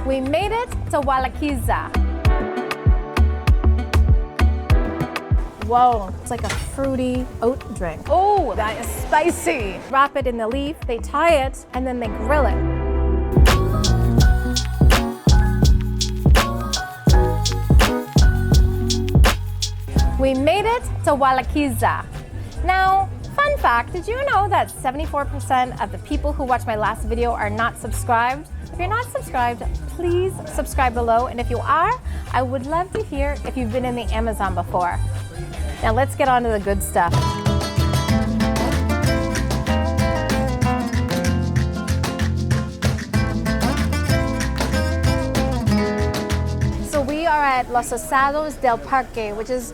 We made it to Walaquiza. Whoa, it's like a fruity oat drink. Oh, that is spicy. Wrap it in the leaf, they tie it, and then they grill it. We made it to Walaquiza. Now, fun fact, did you know that 74% of the people who watched my last video are not subscribed? If you're not subscribed, please subscribe below. And if you are, I would love to hear if you've been in the Amazon before. Now let's get on to the good stuff. So we are at Los Osados del Parque, which is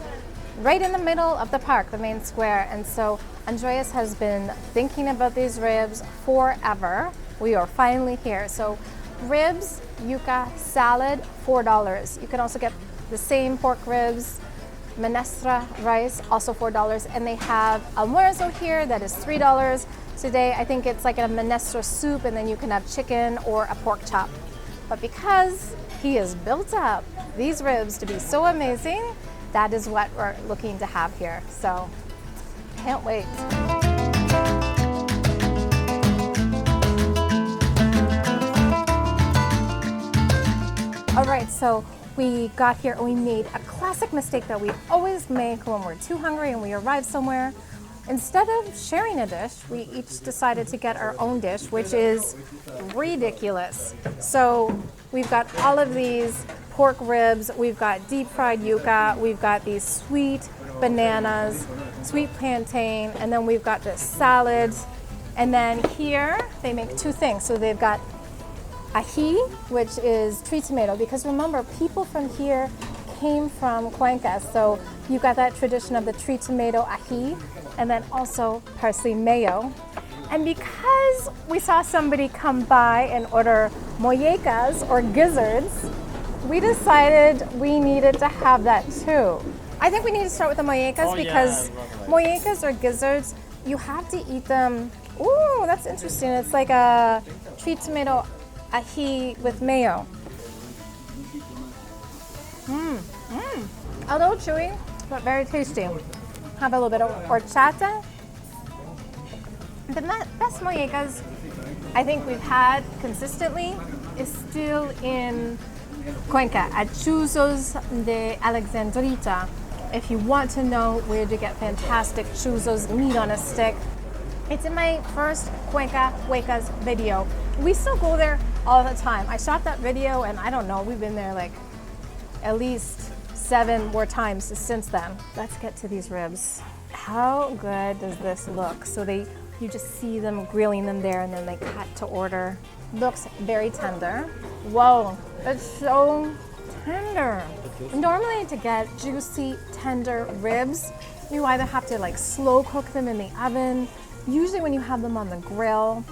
right in the middle of the park, the main square. And so Andreas has been thinking about these ribs forever. We are finally here. So ribs, yuca, salad, $4. You can also get the same pork ribs, menestra rice, also $4. And they have almuerzo here that is $3. Today, I think it's like a menestra soup, and then you can have chicken or a pork chop. But because he has built up these ribs to be so amazing, that is what we're looking to have here. So, can't wait. All right, so we got here and we made a classic mistake that we always make when we're too hungry and we arrive somewhere. Instead of sharing a dish, we each decided to get our own dish, which is ridiculous. So we've got all of these pork ribs, we've got deep fried yuca, we've got these sweet bananas, sweet plantain, and then we've got this salad. And then here they make two things. So they've got ají, which is tree tomato, because remember, people from here came from Cuenca, so you've got that tradition of the tree tomato ají, and then also parsley mayo. And because we saw somebody come by and order mollecas or gizzards, we decided we needed to have that too. I think we need to start with the mollecas because mollecas or gizzards, you have to eat them. Ooh, that's interesting. It's like a tree tomato ají with mayo. A little chewy, but very tasty. Have a little bit of horchata. The best mollecas I think we've had consistently is still in Cuenca at Chuzos de Alexandrita. If you want to know where to get fantastic chuzos, meat on a stick, it's in my first Cuenca Huecas video. We still go there all the time. I shot that video and I don't know, we've been there like at least 7 more times since then. Let's get to these ribs. How good does this look? So you just see them grilling them there and then they cut to order. Looks very tender. Whoa, it's so tender. Normally to get juicy, tender ribs, you either have to like slow cook them in the oven. Usually when you have them on the grill,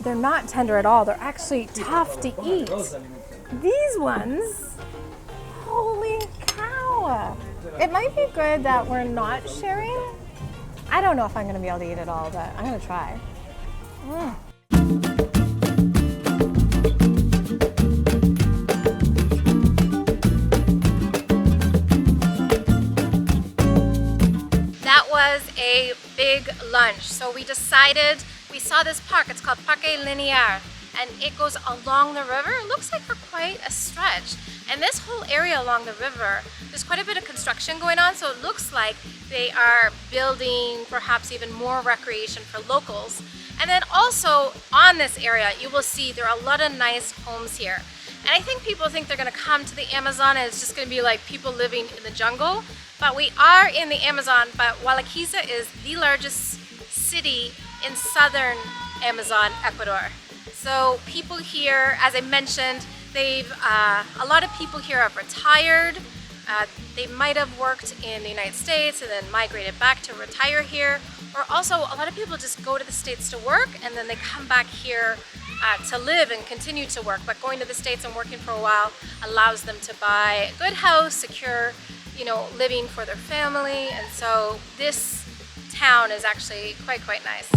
they're not tender at all. They're actually tough to eat. These ones, holy cow. It might be good that we're not sharing. I don't know if I'm gonna be able to eat it all, but I'm gonna try. That was a big lunch. So we decided, we saw this park, it's called Parque Linear, and it goes along the river. It looks like for quite a stretch. And this whole area along the river, there's quite a bit of construction going on, so it looks like they are building perhaps even more recreation for locals. And then also on this area, you will see there are a lot of nice homes here. And I think people think they're gonna come to the Amazon and it's just gonna be like people living in the jungle. But we are in the Amazon, but Walaquiza is the largest city in southern Amazon, Ecuador. So people here, as I mentioned, a lot of people here have retired. They might have worked in the United States and then migrated back to retire here. Or also, a lot of people just go to the States to work and then they come back here to live and continue to work. But going to the States and working for a while allows them to buy a good house, secure, living for their family. And so this town is actually quite nice.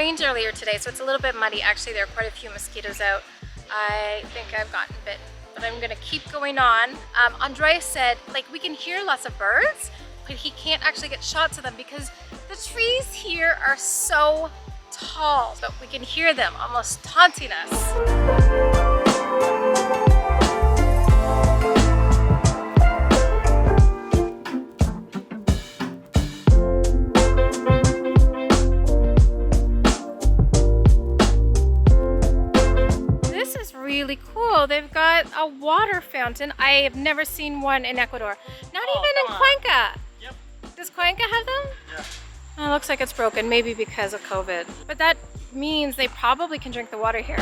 rained earlier today, so it's a little bit muddy. Actually, there are quite a few mosquitoes out. I think I've gotten bitten, but I'm gonna keep going on. Andreas said, like, we can hear lots of birds, but he can't actually get shots of them because the trees here are so tall, but we can hear them almost taunting us. Really cool. They've got a water fountain. I have never seen one in Ecuador. Not even in Cuenca. Yep. Does Cuenca have them? Yeah. Oh, it looks like it's broken, maybe because of COVID. But that means they probably can drink the water here.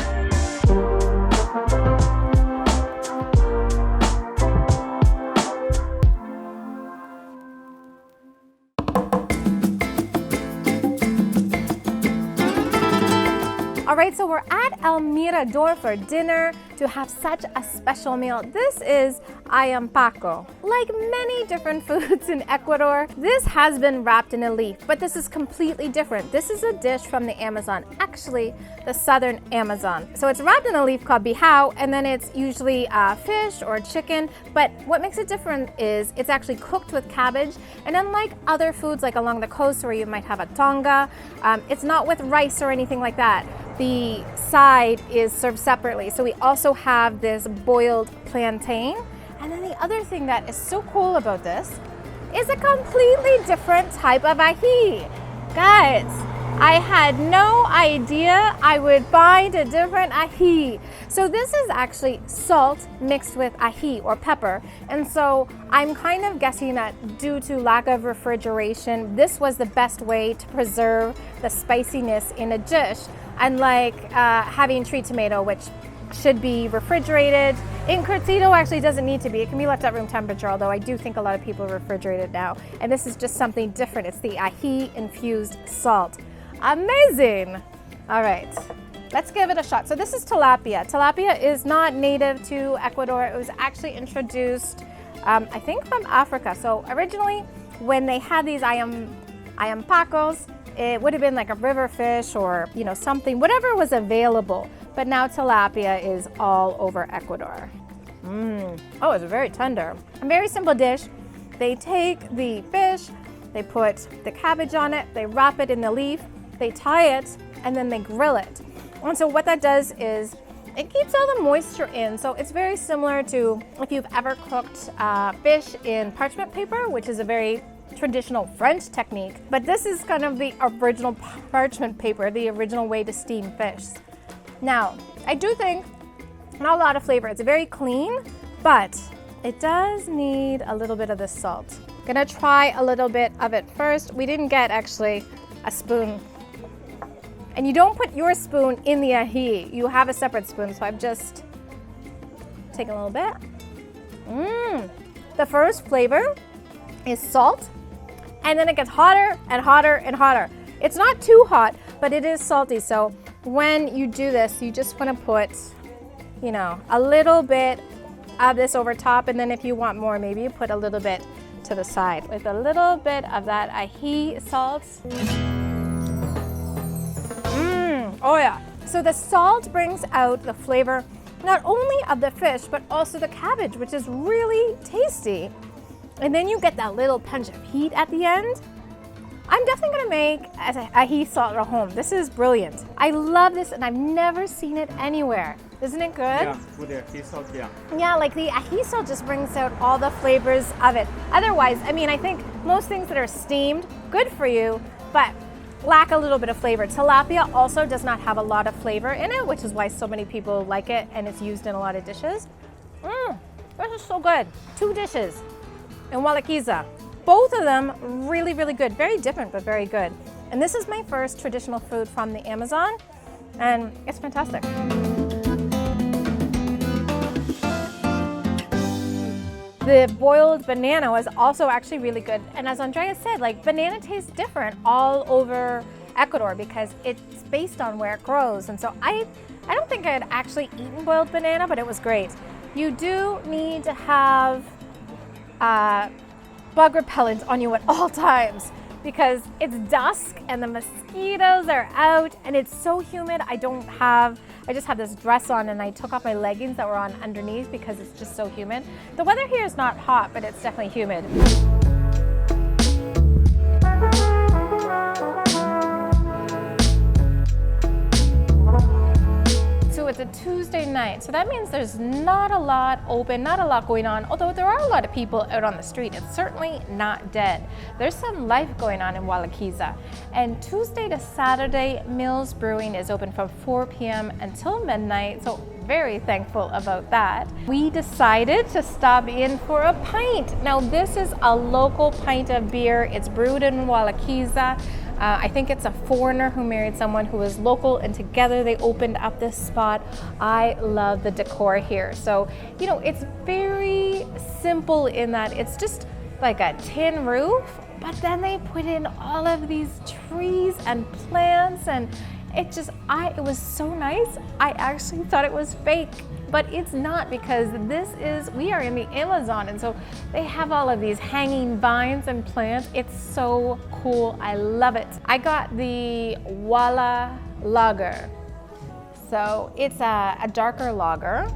All right, so we're at El Mirador for dinner to have such a special meal. This is ayampaco. Like many different foods in Ecuador, this has been wrapped in a leaf, but this is completely different. This is a dish from the Amazon, actually the southern Amazon. So it's wrapped in a leaf called bihao, and then it's usually fish or chicken, but what makes it different is it's actually cooked with cabbage, and unlike other foods like along the coast where you might have a tonga, it's not with rice or anything like that. The side is served separately. So we also have this boiled plantain. And then the other thing that is so cool about this is a completely different type of ají. Guys, I had no idea I would find a different ají. So this is actually salt mixed with ají or pepper. And so I'm kind of guessing that due to lack of refrigeration, this was the best way to preserve the spiciness in a dish. Unlike having tree tomato, which should be refrigerated. Encurtido actually doesn't need to be. It can be left at room temperature, although I do think a lot of people refrigerate it now. And this is just something different. It's the ají infused salt. Amazing. All right, let's give it a shot. So this is tilapia. Tilapia is not native to Ecuador. It was actually introduced, I think, from Africa. So originally, when they had these ayampacos, it would have been like a river fish or, you know, something, whatever was available. But now tilapia is all over Ecuador. Oh, it's very tender. A very simple dish. They take the fish, they put the cabbage on it, they wrap it in the leaf, they tie it, and then they grill it. And so what that does is it keeps all the moisture in. So it's very similar to if you've ever cooked fish in parchment paper, which is a very traditional French technique, but this is kind of the original parchment paper, the original way to steam fish. Now, I do think not a lot of flavor. It's very clean, but it does need a little bit of the salt. Gonna try a little bit of it first. We didn't get actually a spoon. And you don't put your spoon in the ají. You have a separate spoon, so I've just taken a little bit. The first flavor is salt. And then it gets hotter and hotter and hotter. It's not too hot, but it is salty. So when you do this, you just want to put, you know, a little bit of this over top. And then if you want more, maybe you put a little bit to the side with a little bit of that ají salt. Oh yeah. So the salt brings out the flavor, not only of the fish, but also the cabbage, which is really tasty. And then you get that little punch of heat at the end. I'm definitely gonna make ají salt at home. This is brilliant. I love this and I've never seen it anywhere. Isn't it good? Yeah, with the ají salt, yeah. Yeah, like the ají salt just brings out all the flavors of it. Otherwise, I mean, I think most things that are steamed, good for you, but lack a little bit of flavor. Tilapia also does not have a lot of flavor in it, which is why so many people like it and it's used in a lot of dishes. This is so good. 2 dishes in Walaquiza. Both of them really, really good. Very different, but very good. And this is my first traditional food from the Amazon, and it's fantastic. The boiled banana was also actually really good. And as Andrea said, like, banana tastes different all over Ecuador because it's based on where it grows. And so I don't think I had actually eaten boiled banana, but it was great. You do need to have bug repellent on you at all times because it's dusk and the mosquitoes are out and it's so humid. I just have this dress on and I took off my leggings that were on underneath because it's just so humid. The weather here is not hot, but it's definitely humid. So it's a Tuesday night, so that means there's not a lot open, not a lot going on, although there are a lot of people out on the street. It's certainly not dead. There's some life going on in Wauwakisa. And Tuesday to Saturday, Mills Brewing is open from 4 p.m. until midnight, so very thankful about that. We decided to stop in for a pint. Now this is a local pint of beer. It's brewed in Wauwakisa. I think it's a foreigner who married someone who was local, and together they opened up this spot. I love the decor here. So, you know, it's very simple in that it's just like a tin roof, but then they put in all of these trees and plants, and it was so nice. I actually thought it was fake, but it's not, because we are in the Amazon, and so they have all of these hanging vines and plants. It's so cool. I love it. I got the Wala Lager. So it's a darker lager,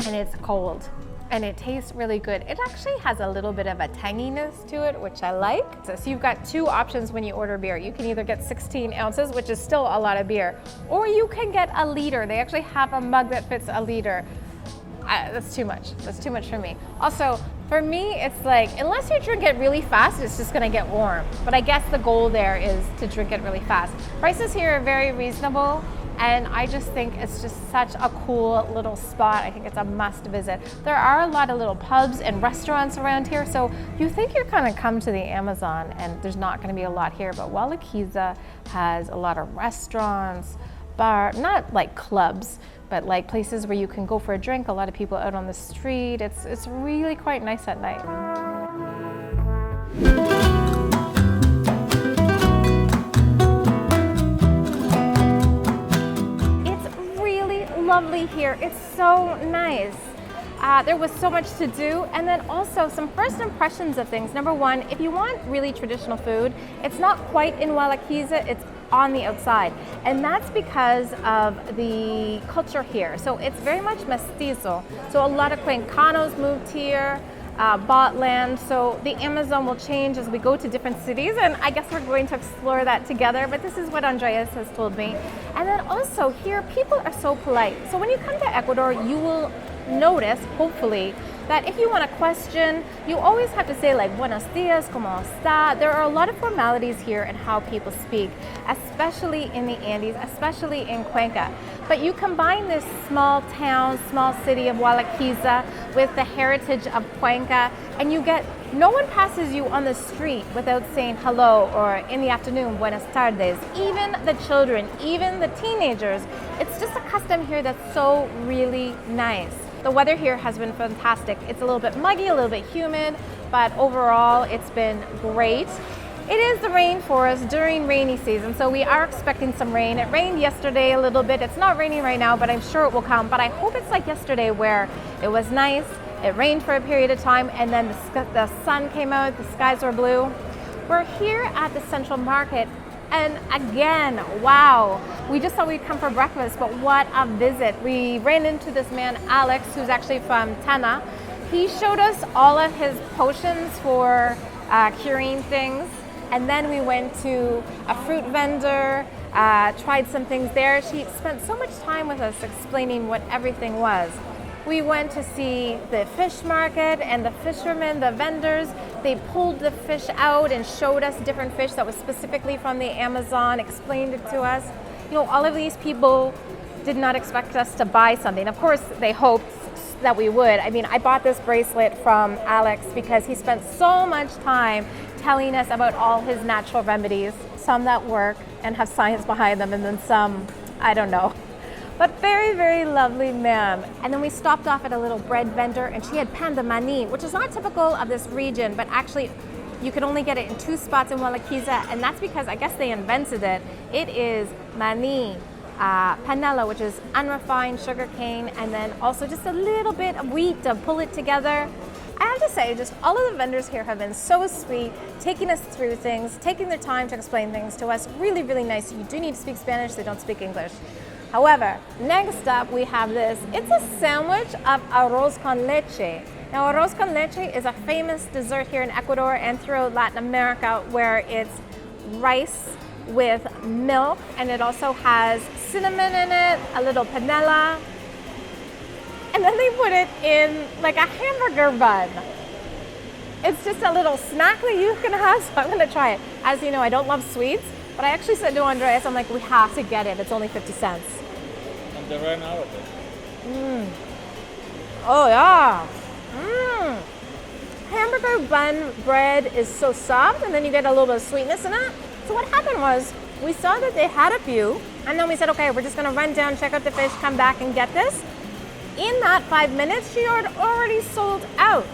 and it's cold. And it tastes really good. It actually has a little bit of a tanginess to it, which I like. So you've got two options when you order beer. You can either get 16 ounces, which is still a lot of beer, or you can get a liter. They actually have a mug that fits a liter. That's too much. That's too much for me. Also, for me, it's like, unless you drink it really fast, it's just gonna get warm. But I guess the goal there is to drink it really fast. Prices here are very reasonable. And I just think it's just such a cool little spot. I think it's a must visit. There are a lot of little pubs and restaurants around here, so you think you're gonna come to the Amazon and there's not gonna be a lot here, but Wauwakisa has a lot of restaurants, not like clubs, but like places where you can go for a drink, a lot of people out on the street. It's really quite nice at night. Lovely here. It's so nice. There was so much to do, and then also some first impressions of things. Number one, if you want really traditional food, it's not quite in Wauwakisa, it's on the outside, and that's because of the culture here. So it's very much mestizo. So a lot of Cuencanos moved here, bought land, so the Amazon will change as we go to different cities, and I guess we're going to explore that together, but this is what Andreas has told me. And then also here, people are so polite. So when you come to Ecuador, you will notice, hopefully, that if you want a question, you always have to say like, buenos dias, ¿cómo está? There are a lot of formalities here in how people speak, especially in the Andes, especially in Cuenca. But you combine this small town, small city of Wauwakisa with the heritage of Cuenca, and you get, no one passes you on the street without saying hello, or in the afternoon, buenas tardes. Even the children, even the teenagers, it's just a custom here that's so really nice. The weather here has been fantastic. It's a little bit muggy, a little bit humid, but overall it's been great. It is the rainforest during rainy season, so we are expecting some rain. It rained yesterday a little bit. It's not raining right now, but I'm sure it will come. But I hope it's like yesterday where it was nice, it rained for a period of time, and then the sun came out, the skies were blue. We're here at the Central Market, and again, wow, we just thought we'd come for breakfast, but what a visit. We ran into this man, Alex, who's actually from Tana. He showed us all of his potions for curing things, and then we went to a fruit vendor, tried some things there. She spent so much time with us explaining what everything was. We went to see the fish market, and the fishermen, the vendors, they pulled the fish out and showed us different fish that was specifically from the Amazon, explained it to us. You know, all of these people did not expect us to buy something. Of course, they hoped that we would. I mean, I bought this bracelet from Alex because he spent so much time telling us about all his natural remedies, some that work and have science behind them, and then some, I don't know. But very, very lovely man. And then we stopped off at a little bread vendor, and she had pan de maní, which is not typical of this region, but actually you can only get it in 2 spots in Wauwakisa, and that's because I guess they invented it. It is maní, panela, which is unrefined sugar cane, and then also just a little bit of wheat to pull it together. I have to say, just all of the vendors here have been so sweet, taking us through things, taking their time to explain things to us. Really, really nice. You do need to speak Spanish, they don't speak English. However, next up we have this. It's a sandwich of arroz con leche. Now, arroz con leche is a famous dessert here in Ecuador and throughout Latin America, where it's rice with milk, and it also has cinnamon in it, a little panela, and then they put it in like a hamburger bun. It's just a little snack that you can have, so I'm gonna try it. As you know, I don't love sweets, but I actually said to Andreas, I'm like, we have to get it. It's only 50 cents. And they ran out of it. Oh yeah. Hamburger bun bread is so soft, and then you get a little bit of sweetness in it. So what happened was, we saw that they had a few, and then we said, okay, we're just gonna run down, check out the fish, come back and get this. In that 5 minutes, she had already sold out.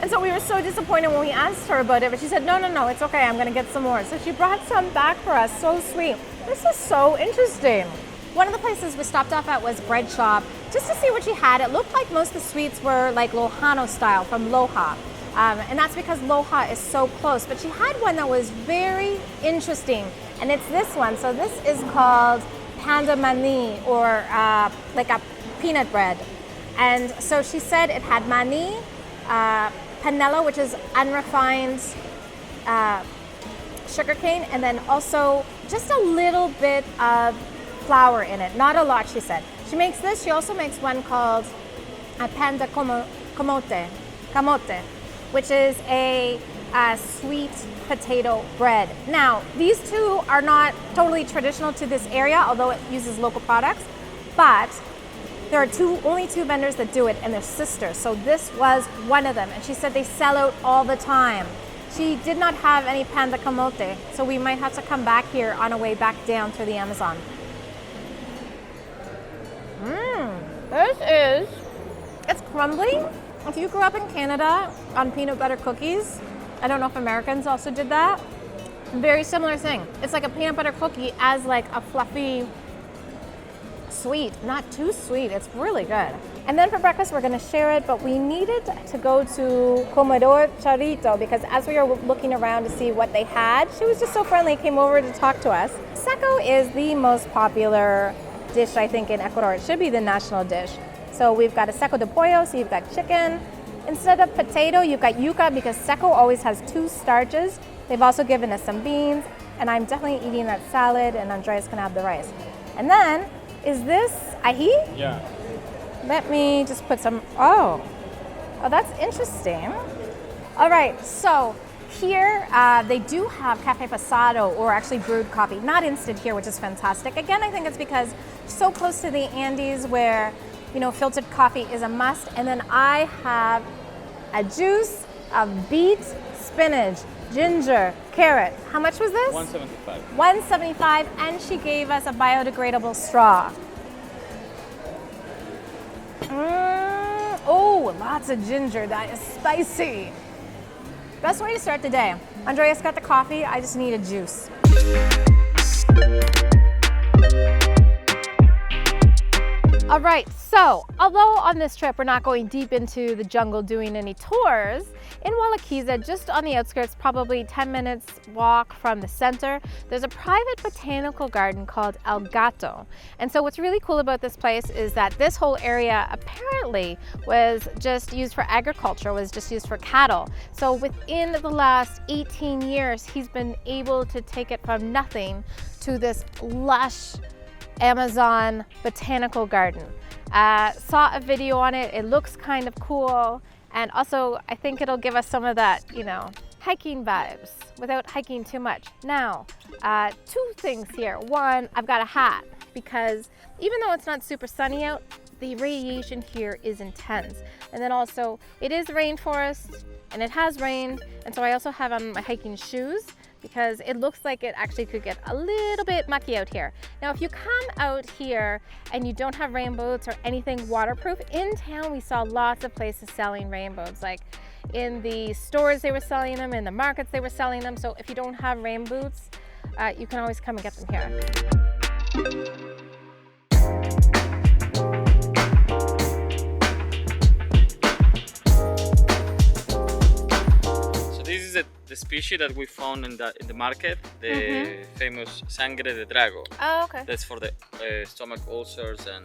And so we were so disappointed when we asked her about it, but she said, no, it's okay, I'm gonna get some more. So she brought some back for us, so sweet. This is so interesting. One of the places we stopped off at was Bread Shop, just to see what she had. It looked like most of the sweets were like Lojano style from Loja. And that's because Loja is so close, but she had one that was very interesting, and it's this one. So this is called Panda Mani, or like a peanut bread. And so she said it had mani, panela, which is unrefined sugarcane, and then also just a little bit of flour in it. Not a lot, she said. She makes this. She also makes one called a panda camote, which is a sweet potato bread. Now, these two are not totally traditional to this area, although it uses local products, but there are only two vendors that do it, and they're sisters. So this was one of them, and she said they sell out all the time. She did not have any panda camote, so we might have to come back here on our way back down through the Amazon. It's crumbly. If you grew up in Canada on peanut butter cookies, I don't know if Americans also did that. Very similar thing. It's like a peanut butter cookie as like a fluffy sweet, not too sweet. It's really good. And then for breakfast, we're gonna share it, but we needed to go to Comedor Charrito because as we were looking around to see what they had, she was just so friendly, came over to talk to us. Seco is the most popular dish, I think, in Ecuador. It should be the national dish. So we've got a seco de pollo, so you've got chicken. Instead of potato, you've got yuca because seco always has two starches. They've also given us some beans, and I'm definitely eating that salad, and Andreas can have the rice. And then, is this ají? Yeah. Let me just put some, oh, that's interesting. All right, so here they do have café pasado, or actually brewed coffee, not instant here, which is fantastic. Again, I think it's because so close to the Andes where, you know, filtered coffee is a must. And then I have a juice of beet, spinach, ginger, carrot. How much was this? $1.75. $1.75, and she gave us a biodegradable straw. Oh, lots of ginger. That is spicy. Best way to start the day. Andreas got the coffee. I just need a juice. All right, so although on this trip we're not going deep into the jungle doing any tours, in Wauwaukeza, just on the outskirts, probably 10 minutes walk from the center, there's a private botanical garden called El Gato. And so what's really cool about this place is that this whole area apparently was just used for agriculture, was just used for cattle. So within the last 18 years, he's been able to take it from nothing to this lush Amazon botanical garden. Saw a video on it. It looks kind of cool, and also I think it'll give us some of that, you know, hiking vibes without hiking too much. Now, two things here. One, I've got a hat because even though it's not super sunny out, the radiation here is intense. And then also, it is rainforest and it has rained, and so I also have on my hiking shoes because it looks like it actually could get a little bit mucky out here. Now, if you come out here and you don't have rain boots or anything waterproof, in town we saw lots of places selling rain boots. Like in the stores they were selling them, in the markets they were selling them. So if you don't have rain boots, you can always come and get them here. species that we found in the market, the famous sangre de drago. Oh, okay. That's for the stomach ulcers, and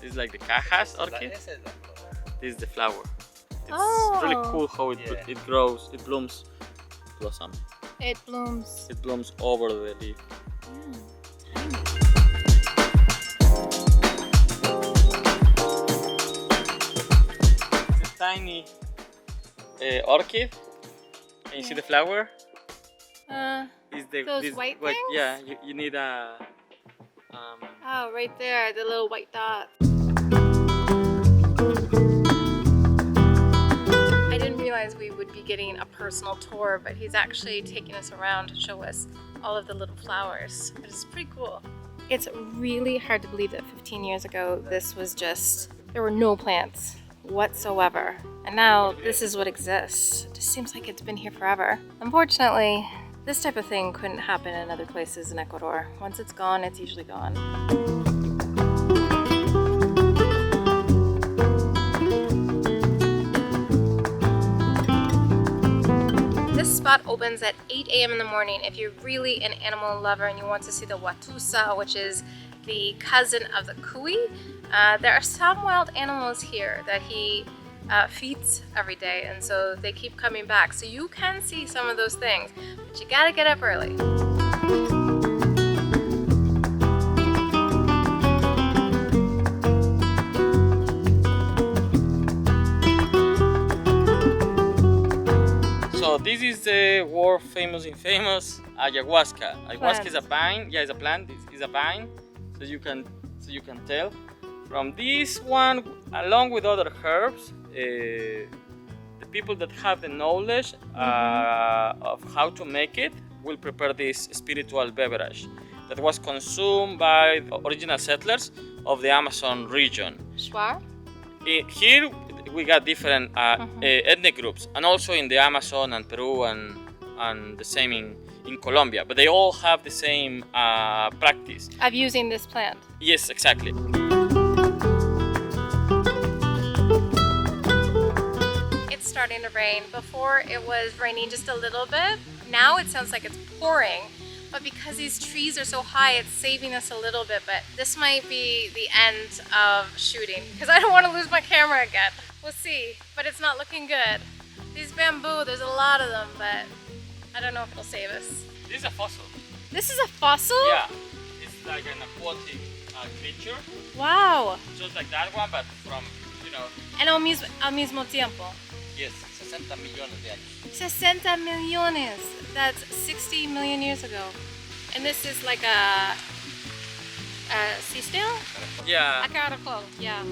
this is like the cajas orchid. Esa es la flor. This is the flower. It's Oh. really cool how it grows, it blooms, blossom. It blooms. It blooms over the leaf. It's a tiny orchid. Can you see the flower? Is the Those this white things? Yeah, you need a. Oh, right there, the little white dot. I didn't realize we would be getting a personal tour, but he's actually taking us around to show us all of the little flowers. It's pretty cool. It's really hard to believe that 15 years ago, this was just, there were no plants whatsoever. And now this is what exists. It just seems like it's been here forever. Unfortunately, this type of thing couldn't happen in other places in Ecuador. Once it's gone, it's usually gone. This spot opens at 8 a.m. in the morning. If you're really an animal lover and you want to see the watusa, which is the cousin of the cuy, there are some wild animals here that he feeds every day, and so they keep coming back. So you can see some of those things, but you gotta get up early. So this is the world famous infamous ayahuasca. Ayahuasca is a vine. Yeah, it's a plant. It's a vine. So you can tell from this one, along with other herbs, the people that have the knowledge of how to make it will prepare this spiritual beverage that was consumed by the original settlers of the Amazon region. Schwa? Here we got different ethnic groups, and also in the Amazon and Peru and the same in Colombia, but they all have the same practice. Of using this plant. Yes, exactly. It's starting to rain. Before it was raining just a little bit. Now it sounds like it's pouring. But because these trees are so high, it's saving us a little bit. But this might be the end of shooting because I don't want to lose my camera again. We'll see. But it's not looking good. These bamboo, there's a lot of them, but I don't know if it'll save us. This is a fossil. This is a fossil? Yeah, it's like an aquatic creature, Wow. just like that one, but from, And al mismo tiempo. yes. 60 millones de años. 60 millones. That's 60 million years ago. And this is like a sea snail? Yeah. A caracol, yeah.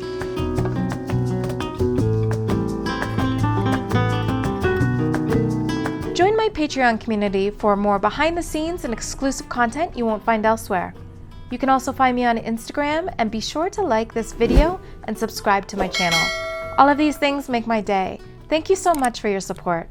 Join my Patreon community for more behind the scenes and exclusive content you won't find elsewhere. You can also find me on Instagram, and be sure to like this video and subscribe to my channel. All of these things make my day. Thank you so much for your support.